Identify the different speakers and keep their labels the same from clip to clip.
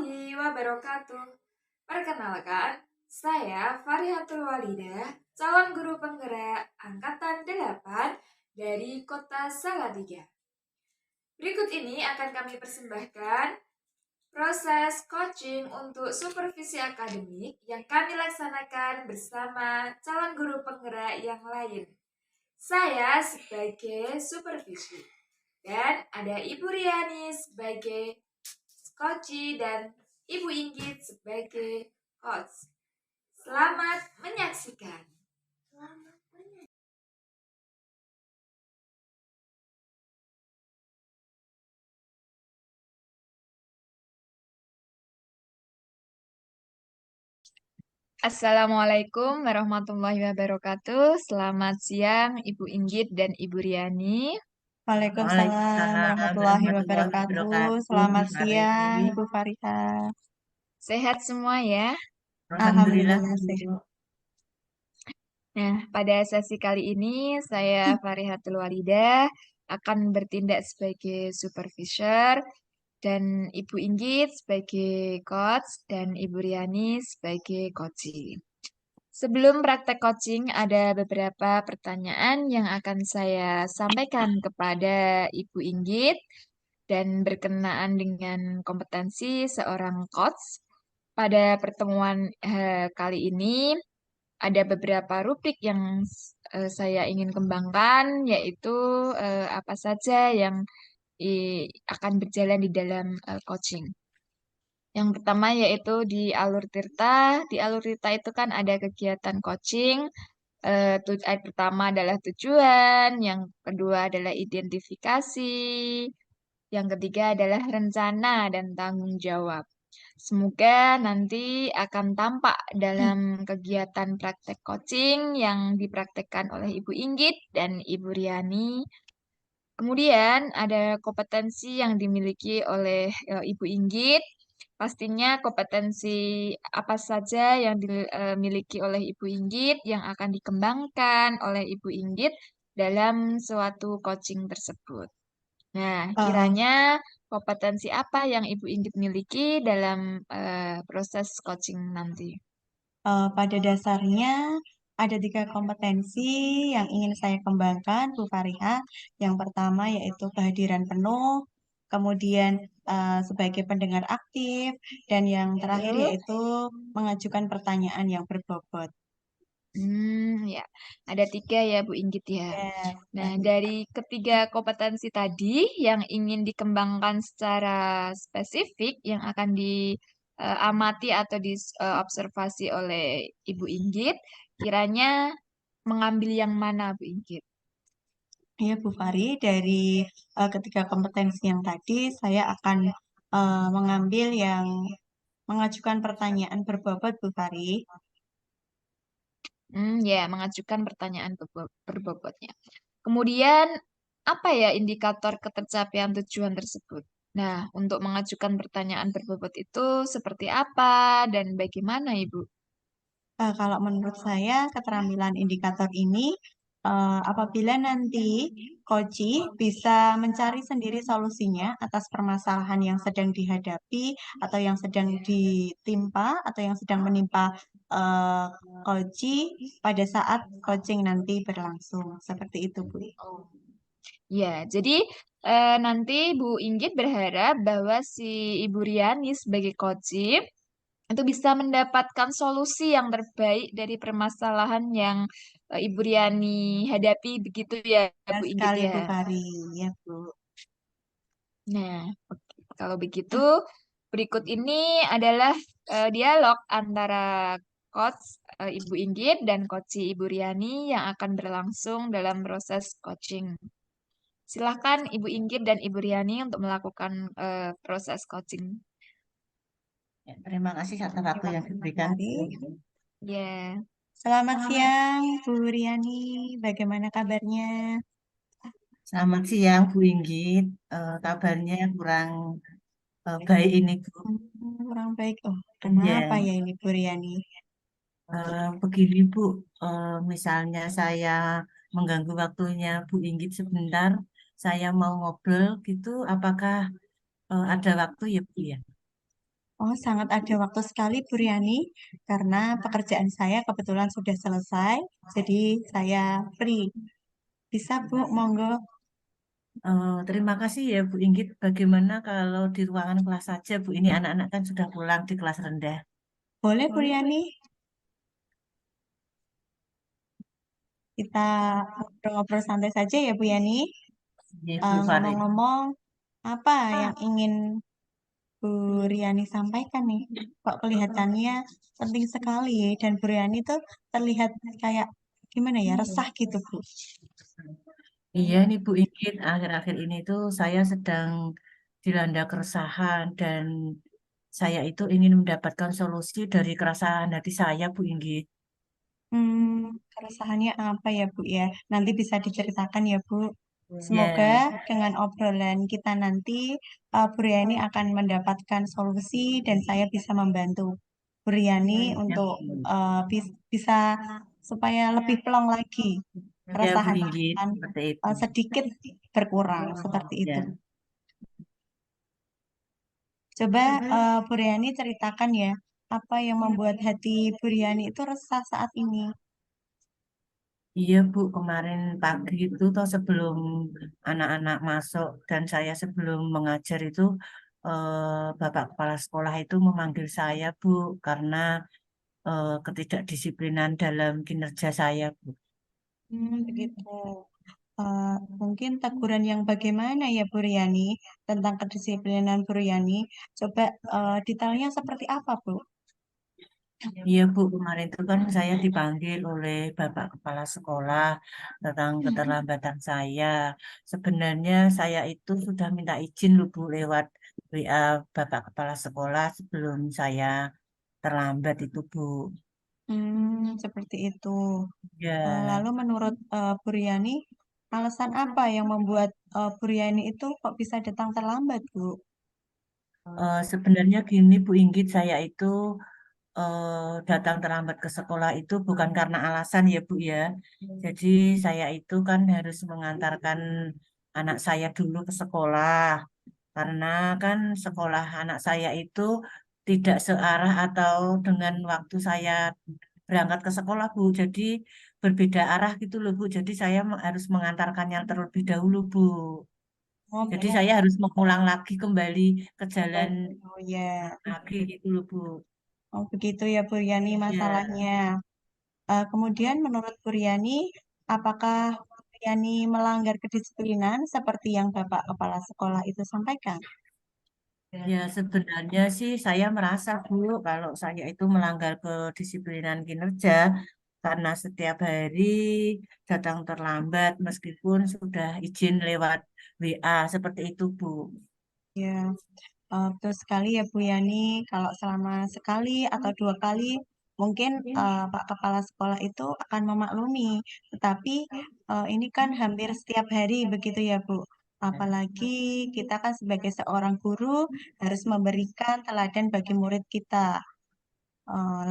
Speaker 1: warahmatullahi wabarakatuh. Perkenalkan, saya Farihatul Walidah, calon guru penggerak Angkatan 8 dari Kota Salatiga. Berikut ini akan kami persembahkan proses coaching untuk supervisi akademik yang kami laksanakan bersama calon guru penggerak yang lain. Saya sebagai supervisi dan ada Ibu Riani sebagai Koci dan Ibu Inggit sebagai host. Selamat menyaksikan. Assalamualaikum warahmatullahi wabarakatuh. Selamat siang Ibu Inggit dan Ibu Riani.
Speaker 2: Waalaikumsalam
Speaker 3: Waalaikumsalam
Speaker 2: warahmatullahi
Speaker 3: warahmatullahi
Speaker 2: wabarakatuh.
Speaker 3: wabarakatuh, Bu
Speaker 2: Selamat
Speaker 3: Fari.
Speaker 2: siang, Ibu Fariha.
Speaker 1: Sehat semua ya.
Speaker 3: Alhamdulillah,
Speaker 2: Alhamdulillah
Speaker 3: Bu.
Speaker 2: sehat.
Speaker 1: Nah, pada sesi kali ini saya Farihatul Walidah akan bertindak sebagai supervisor dan Ibu Inggit sebagai coach dan Ibu Riani sebagai coaching. Sebelum praktek coaching, ada beberapa pertanyaan yang akan saya sampaikan kepada Ibu Inggit dan berkenaan dengan kompetensi seorang coach. Pada pertemuan kali ini, ada beberapa rubrik yang saya ingin kembangkan, yaitu apa saja yang akan berjalan di dalam coaching. Yang pertama yaitu di Alur Tirta. Di Alur Tirta itu kan ada kegiatan coaching. Pertama adalah tujuan, yang kedua adalah identifikasi, yang ketiga adalah rencana dan tanggung jawab. Semoga nanti akan tampak dalam kegiatan praktek coaching yang dipraktekkan oleh Ibu Inggit dan Ibu Riani. Kemudian ada kompetensi yang dimiliki oleh Ibu Inggit. Pastinya kompetensi apa saja yang dimiliki oleh Ibu Inggit yang akan dikembangkan oleh Ibu Inggit dalam suatu coaching tersebut. Nah,
Speaker 2: Uh,
Speaker 1: kiranya kompetensi apa yang Ibu Inggit miliki dalam proses coaching nanti?
Speaker 2: pada dasarnya ada 3 kompetensi yang ingin saya kembangkan, Bu Fariha. Yang pertama yaitu kehadiran penuh, kemudian sebagai pendengar aktif, dan yang terakhir
Speaker 1: Betul?
Speaker 2: yaitu mengajukan pertanyaan yang berbobot.
Speaker 1: Ya, ada 3 ya Bu Inggit ya.
Speaker 2: Yes,
Speaker 1: Nah, dari ketiga kompetensi tadi yang ingin dikembangkan secara spesifik yang akan diamati atau diobservasi oleh Ibu Inggit, kiranya mengambil yang mana Bu Inggit?
Speaker 2: Ya, Bu Fari, dari ketiga kompetensi yang tadi, saya akan mengambil yang mengajukan pertanyaan berbobot, Bu Fari.
Speaker 1: Ya, mengajukan pertanyaan berbobotnya. Kemudian, apa ya indikator ketercapaian tujuan tersebut? Nah, untuk mengajukan pertanyaan berbobot itu seperti apa dan bagaimana, Ibu?
Speaker 2: Kalau menurut saya, keterampilan indikator ini apabila nanti Koji bisa mencari sendiri solusinya atas permasalahan yang sedang dihadapi atau yang sedang ditimpa atau yang sedang menimpa eh, Koji pada saat coaching nanti berlangsung. Seperti itu, Bu.
Speaker 1: Oh. Ya, jadi nanti Bu Inggit berharap bahwa si Ibu Riani sebagai coach itu bisa mendapatkan solusi yang terbaik dari permasalahan yang Ibu Riani hadapi, begitu ya,
Speaker 2: Benar
Speaker 1: Bu Inggit
Speaker 2: sekali,
Speaker 1: ya.
Speaker 2: Bu Fari. Ya, Bu.
Speaker 1: Nah, kalau begitu, berikut ini adalah dialog antara coach Ibu Inggit dan coach Ibu Riani yang akan berlangsung dalam proses coaching. Silakan Ibu Inggit dan Ibu Riani untuk melakukan proses coaching.
Speaker 3: Ya, terima kasih atas waktu
Speaker 2: Terima
Speaker 3: yang
Speaker 2: kasih, Bu
Speaker 3: diberikan,
Speaker 2: Fari.
Speaker 3: Bu.
Speaker 1: Ya,
Speaker 2: Selamat siang, Bu Riani. Bagaimana kabarnya?
Speaker 3: Selamat siang, Bu Inggit. Kabarnya kurang baik ini, Bu.
Speaker 2: Kurang baik. Oh, kenapa
Speaker 3: Ya,
Speaker 2: ya ini Bu Riani?
Speaker 3: begini, Bu. Misalnya saya mengganggu waktunya Bu Inggit sebentar, saya mau ngobrol gitu, apakah ada waktu ya, Bu ya?
Speaker 2: Oh, sangat ada waktu sekali, Bu Riani, karena pekerjaan saya kebetulan sudah selesai, jadi saya free. Bisa, Bu, monggo.
Speaker 3: Terima kasih ya Bu Inggit. Bagaimana kalau di ruangan kelas saja Bu? Ini anak-anak kan sudah pulang di kelas rendah.
Speaker 2: Boleh, Bu Riani, kita ngobrol-ngobrol santai saja ya, Bu Yani.
Speaker 3: Iya Bu Farid.
Speaker 2: Ngomong-ngomong, apa yang ingin Bu Riani sampaikan nih? Kok kelihatannya penting sekali dan Bu Riani tuh terlihat kayak gimana ya, resah gitu, Bu.
Speaker 3: Iya nih Bu Inggit, akhir-akhir ini tuh saya sedang dilanda keresahan dan saya itu ingin mendapatkan solusi dari keresahan hati saya Bu Inggit.
Speaker 2: Keresahannya apa ya, Bu ya? Nanti bisa diceritakan ya, Bu. Semoga
Speaker 3: Ya,
Speaker 2: dengan obrolan kita nanti, Bu Riani akan mendapatkan solusi dan saya bisa membantu Bu Riani
Speaker 3: ya
Speaker 2: untuk
Speaker 3: Bu.
Speaker 2: bisa supaya lebih plong lagi
Speaker 3: Ya Bu
Speaker 2: keresahan
Speaker 3: Inggit,
Speaker 2: dan
Speaker 3: seperti itu.
Speaker 2: sedikit berkurang seperti itu.
Speaker 3: Ya.
Speaker 2: Coba Bu Riani ceritakan ya, apa yang membuat hati Bu Riani itu resah saat ini?
Speaker 3: Iya Bu, kemarin pagi itu toh sebelum anak-anak masuk dan saya sebelum mengajar itu Bapak Kepala Sekolah itu memanggil saya Bu karena ketidakdisiplinan dalam kinerja saya Bu.
Speaker 2: Begitu. Eh, Mungkin teguran yang bagaimana ya Bu Riani tentang kedisiplinan Bu Riani? Coba detailnya seperti apa Bu?
Speaker 3: Iya Bu, kemarin itu kan saya dipanggil oleh Bapak Kepala Sekolah tentang keterlambatan saya. Sebenarnya saya itu sudah minta izin loh Bu lewat WA Bapak Kepala Sekolah sebelum saya terlambat itu Bu.
Speaker 2: Seperti itu.
Speaker 3: Ya,
Speaker 2: Lalu menurut Bu Riani, alasan apa yang membuat Bu Riani itu kok bisa datang terlambat Bu?
Speaker 3: sebenarnya gini Bu Inggit, saya itu datang terlambat ke sekolah itu bukan karena alasan ya Bu ya. Jadi saya itu kan harus mengantarkan anak saya dulu ke sekolah. Karena kan sekolah anak saya itu tidak searah atau dengan waktu saya berangkat ke sekolah, Bu. Jadi berbeda arah gitu loh, Bu. Jadi saya harus mengantarkannya terlebih dahulu, Bu.
Speaker 2: Oh,
Speaker 3: Jadi
Speaker 2: banyak.
Speaker 3: saya harus mengulang lagi kembali ke jalan
Speaker 2: Oh ya,
Speaker 3: lagi gitu loh, Bu.
Speaker 2: oh begitu ya Bu Riani
Speaker 3: Ya,
Speaker 2: masalahnya. Kemudian menurut Bu Riani, apakah Bu Riani melanggar kedisiplinan seperti yang Bapak Kepala Sekolah itu sampaikan?
Speaker 3: ya sebenarnya sih saya merasa, Bu, kalau saya itu melanggar kedisiplinan kinerja karena setiap hari datang terlambat meskipun sudah izin lewat WA seperti itu, Bu.
Speaker 2: Ya, betul sekali ya Bu Yani. Kalau selama sekali atau dua kali, mungkin Pak Kepala Sekolah itu akan memaklumi. Tetapi ini kan hampir setiap hari begitu ya Bu. Apalagi kita kan sebagai seorang guru harus memberikan teladan bagi murid kita.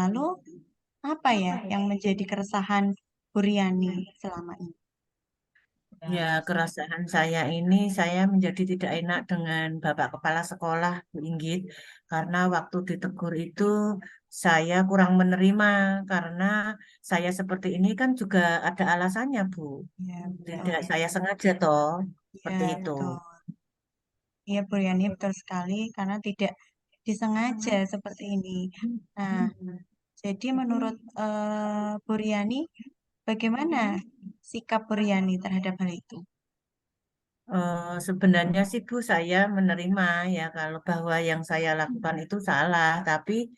Speaker 2: Lalu apa ya yang menjadi keresahan Bu Riani selama ini?
Speaker 3: Ya, keresahan saya ini saya menjadi tidak enak dengan Bapak Kepala Sekolah, Bu Inggit, karena waktu ditegur itu saya kurang menerima karena saya seperti ini kan juga ada alasannya, Bu.
Speaker 2: Ya,
Speaker 3: Tidak
Speaker 2: betul.
Speaker 3: saya sengaja toh, seperti
Speaker 2: Ya,
Speaker 3: itu.
Speaker 2: betul. Iya, Bu Yani betul sekali karena tidak disengaja seperti ini. Nah, jadi menurut Bu Riani, bagaimana sikap Bu Riani terhadap hal itu?
Speaker 3: Sebenarnya sih Bu saya menerima ya kalau bahwa yang saya lakukan itu salah, tapi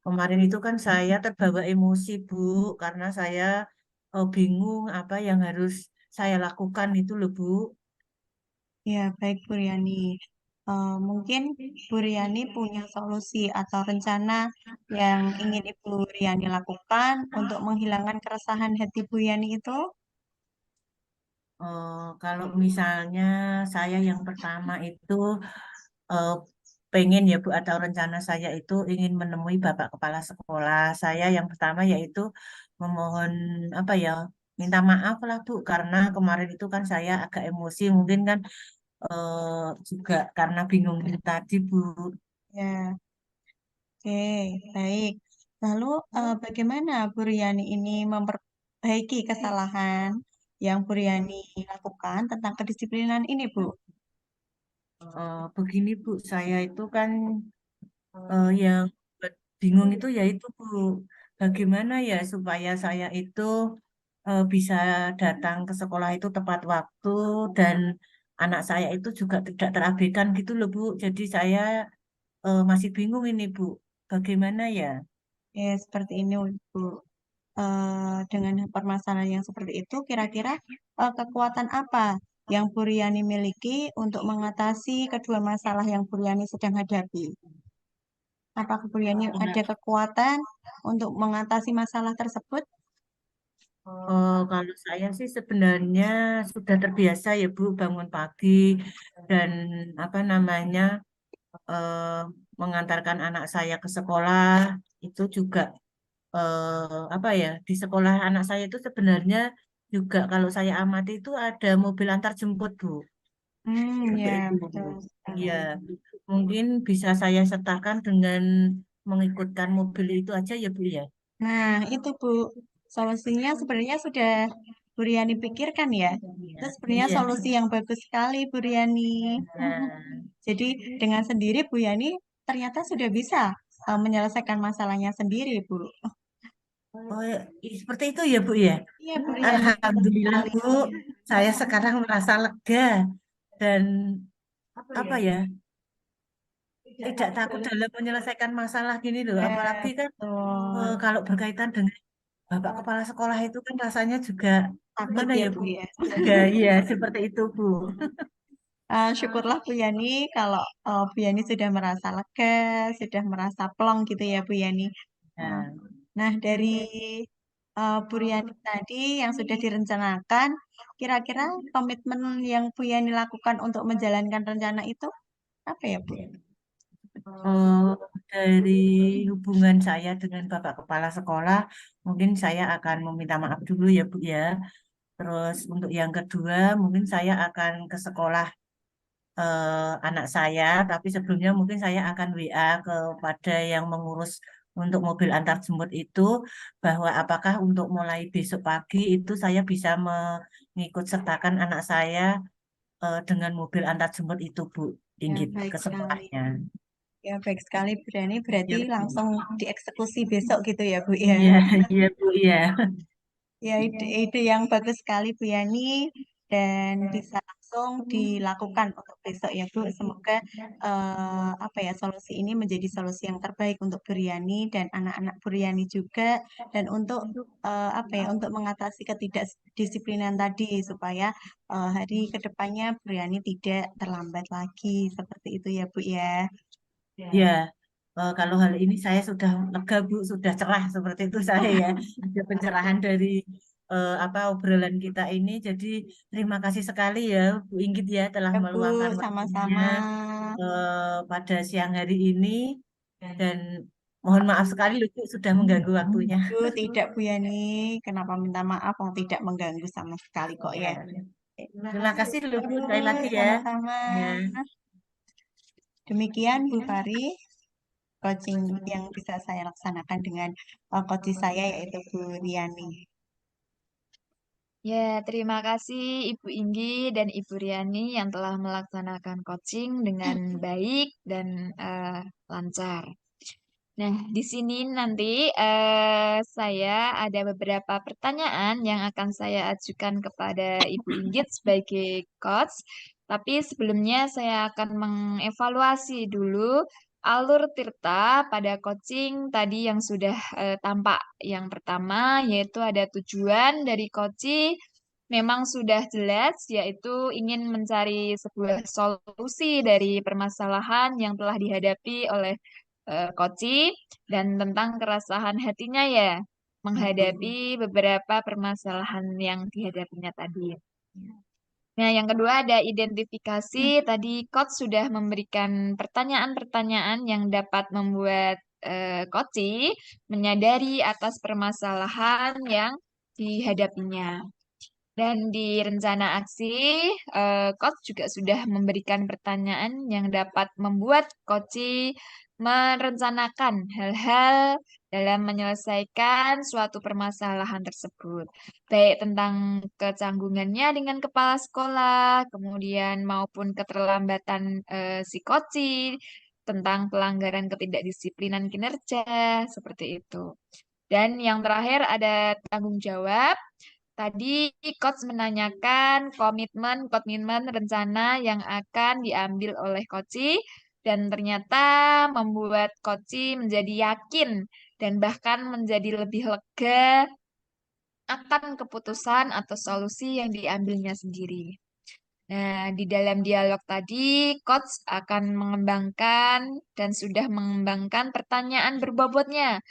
Speaker 3: kemarin itu kan saya terbawa emosi Bu karena saya bingung apa yang harus saya lakukan itu loh Bu.
Speaker 2: Ya, baik Bu Riani. Mungkin Bu Riani punya solusi atau rencana yang ingin Ibu Riani lakukan untuk menghilangkan keresahan hati Bu Riani itu?
Speaker 3: Kalau misalnya saya yang pertama itu eh, pengen ya Bu atau rencana saya itu ingin menemui Bapak Kepala Sekolah. Saya yang pertama yaitu memohon apa ya minta maaf lah Bu karena kemarin itu kan saya agak emosi mungkin kan juga karena bingung tadi Bu.
Speaker 2: Ya. Oke, baik. Lalu bagaimana Bu Riani ini memperbaiki kesalahan yang Bu Riani lakukan tentang kedisiplinan ini, Bu?
Speaker 3: Begini Bu, saya itu kan yang buat bingung itu yaitu Bu, bagaimana ya supaya saya itu bisa datang ke sekolah itu tepat waktu dan anak saya itu juga tidak terabaikan gitu loh Bu. Jadi saya masih bingung ini Bu, bagaimana ya?
Speaker 2: Ya, seperti ini, Bu. Dengan permasalahan yang seperti itu, kira-kira kekuatan apa yang Bu Riani miliki untuk mengatasi kedua masalah yang Bu Riani sedang hadapi? Apakah Bu Riani ada kekuatan untuk mengatasi masalah tersebut?
Speaker 3: Kalau saya sih sebenarnya sudah terbiasa ya Bu bangun pagi dan apa namanya eh, mengantarkan anak saya ke sekolah itu juga apa ya di sekolah anak saya itu sebenarnya juga kalau saya amati itu ada mobil antar jemput Bu seperti
Speaker 2: Ya,
Speaker 3: itu Bu.
Speaker 2: betul sekali.
Speaker 3: Ya mungkin bisa saya sertakan dengan mengikutkan mobil itu aja ya Bu ya.
Speaker 2: Nah, itu Bu, solusinya sebenarnya sudah Bu Riani pikirkan ya. Itu sebenarnya
Speaker 3: Iya,
Speaker 2: solusi yang bagus sekali Bu Riani.
Speaker 3: ya.
Speaker 2: Jadi dengan sendiri Bu Yani ternyata sudah bisa menyelesaikan masalahnya sendiri Bu.
Speaker 3: Oh, ya, seperti itu ya Bu ya.
Speaker 2: Iya Bu Riani, betul
Speaker 3: Alhamdulillah
Speaker 2: sekali.
Speaker 3: Bu, saya sekarang merasa lega dan apa ya, tidak takut dalam menyelesaikan masalah gini loh.
Speaker 2: Ya,
Speaker 3: Apalagi kan
Speaker 2: betul.
Speaker 3: kalau berkaitan dengan Bapak Kepala Sekolah itu kan rasanya juga
Speaker 2: Takut
Speaker 3: gimana
Speaker 2: ya
Speaker 3: ya
Speaker 2: Bu
Speaker 3: Bu?
Speaker 2: ya.
Speaker 3: Lega, iya seperti itu Bu.
Speaker 2: Syukurlah Bu Yani kalau Bu Yani sudah merasa lega, sudah merasa plong gitu ya Bu Yani. Uh,
Speaker 3: Nah,
Speaker 2: Nah, dari Bu Yani tadi yang sudah direncanakan, kira-kira komitmen yang Bu Yani lakukan untuk menjalankan rencana itu apa ya Bu?
Speaker 3: eh, dari hubungan saya dengan Bapak Kepala Sekolah, mungkin saya akan meminta maaf dulu ya Bu ya. Terus untuk yang kedua, mungkin saya akan ke sekolah anak saya, tapi sebelumnya mungkin saya akan WA kepada yang mengurus untuk mobil antar jemput itu, bahwa apakah untuk mulai besok pagi itu saya bisa mengikut sertakan anak saya dengan mobil antar jemput itu, Bu,
Speaker 2: Ya,
Speaker 3: Inggit
Speaker 2: baik
Speaker 3: ke
Speaker 2: sekali.
Speaker 3: sekolahnya.
Speaker 2: Ya, baik sekali Bu Yani. Berarti
Speaker 3: Ya, Bu.
Speaker 2: langsung dieksekusi besok gitu ya Bu ya.
Speaker 3: Iya, iya, Bu, iya.
Speaker 2: Ya, ide yang bagus sekali Bu Yani dan bisa langsung dilakukan untuk besok ya Bu. Semoga apa ya solusi ini menjadi solusi yang terbaik untuk Bu Yani dan anak-anak Bu Yani juga dan untuk apa ya untuk mengatasi ketidakdisiplinan tadi supaya hari kedepannya Bu Yani tidak terlambat lagi seperti itu ya Bu ya.
Speaker 3: Ya, kalau hal ini saya sudah lega Bu, sudah cerah seperti itu saya ya. Ada pencerahan dari apa obrolan kita ini. Jadi terima kasih sekali ya Bu Inggit ya telah
Speaker 2: Ya Bu,
Speaker 3: meluangkan waktunya
Speaker 2: sama-sama.
Speaker 3: pada siang hari ini dan mohon maaf sekali loh Bu sudah mengganggu waktunya.
Speaker 2: Duh, tidak Bu Yani, kenapa minta maaf? Oh, tidak mengganggu sama sekali kok ya.
Speaker 3: Ya, terima kasih loh
Speaker 2: Ya
Speaker 3: Bu
Speaker 2: Bu,
Speaker 3: sekali lagi ya.
Speaker 2: sama-sama.
Speaker 3: Ya,
Speaker 2: Demikian Bu Fari, coaching yang bisa saya laksanakan dengan coach saya yaitu Bu Riani.
Speaker 1: Ya, terima kasih Ibu Inggi dan Ibu Riani yang telah melaksanakan coaching dengan baik dan lancar. Nah, di sini nanti saya ada beberapa pertanyaan yang akan saya ajukan kepada Ibu Inggit sebagai coach. Tapi sebelumnya saya akan mengevaluasi dulu alur Tirta pada coaching tadi yang sudah tampak. Yang pertama yaitu ada tujuan dari coaching memang sudah jelas, yaitu ingin mencari sebuah solusi dari permasalahan yang telah dihadapi oleh Koci dan tentang keresahan hatinya ya menghadapi beberapa permasalahan yang dihadapinya tadi. Nah, yang kedua ada identifikasi. Tadi Coach sudah memberikan pertanyaan-pertanyaan yang dapat membuat Koci menyadari atas permasalahan yang dihadapinya. Dan di rencana aksi, Coach juga sudah memberikan pertanyaan yang dapat membuat Koci merencanakan hal-hal dalam menyelesaikan suatu permasalahan tersebut, baik tentang kecanggungannya dengan kepala sekolah, kemudian maupun keterlambatan si koci, tentang pelanggaran ketidakdisiplinan kinerja, seperti itu. Dan yang terakhir ada tanggung jawab. Tadi coach menanyakan komitmen rencana yang akan diambil oleh Koci dan ternyata membuat Koci menjadi yakin dan bahkan menjadi lebih lega akan keputusan atau solusi yang diambilnya sendiri. Nah, di dalam dialog tadi, coach akan mengembangkan dan sudah mengembangkan pertanyaan berbobotnya,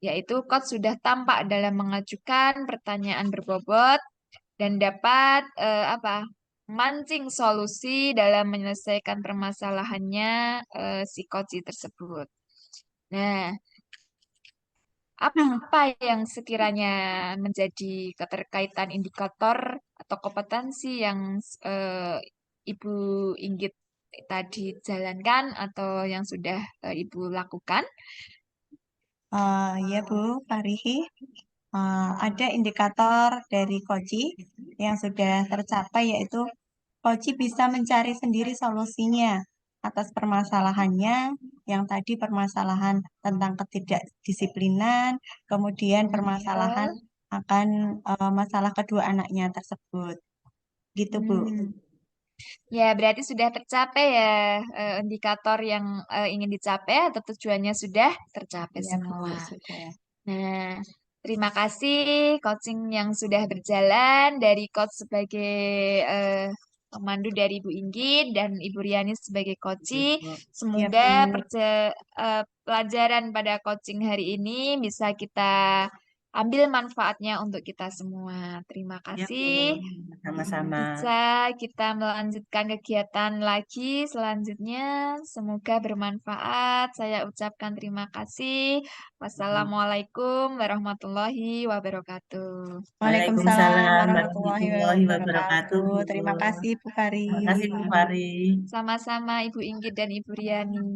Speaker 1: yaitu coach sudah tampak dalam mengajukan pertanyaan berbobot dan dapat mancing solusi dalam menyelesaikan permasalahannya si coach tersebut. Nah,
Speaker 2: Nah,
Speaker 1: apa yang sekiranya menjadi keterkaitan indikator atau kompetensi yang eh, Ibu Inggit tadi jalankan atau yang sudah Ibu lakukan?
Speaker 2: ya Bu Farihi, ada indikator dari Koji yang sudah tercapai yaitu Koji bisa mencari sendiri solusinya atas permasalahannya yang tadi permasalahan tentang ketidakdisiplinan, kemudian permasalahan
Speaker 1: Betul.
Speaker 2: akan masalah kedua anaknya tersebut. Gitu Bu.
Speaker 1: Ya, berarti sudah tercapai ya indikator yang ingin dicapai atau tujuannya sudah tercapai
Speaker 2: Ya Bu,
Speaker 1: semua.
Speaker 2: sudah.
Speaker 1: Nah, terima kasih coaching yang sudah berjalan dari coach sebagai eh, pemandu dari Ibu Inggit dan Ibu Riani sebagai coach.
Speaker 2: Ya
Speaker 1: Semoga
Speaker 2: Bu.
Speaker 1: pelajaran pada coaching hari ini bisa kita ambil manfaatnya untuk kita semua. Terima
Speaker 3: Ya, Bu.
Speaker 1: kasih.
Speaker 3: Sama-sama.
Speaker 1: Bisa kita melanjutkan kegiatan lagi selanjutnya. Semoga bermanfaat. Saya ucapkan terima kasih. Wassalamualaikum warahmatullahi wabarakatuh.
Speaker 2: Waalaikumsalam
Speaker 3: Waalaikumsalam
Speaker 2: warahmatullahi
Speaker 3: warahmatullahi wabarakatuh,
Speaker 2: wabarakatuh.
Speaker 3: Bu.
Speaker 2: Terima kasih Bu Fari.
Speaker 3: Terima kasih, Bu Fari.
Speaker 1: Sama-sama Ibu Inggit dan Ibu Riani.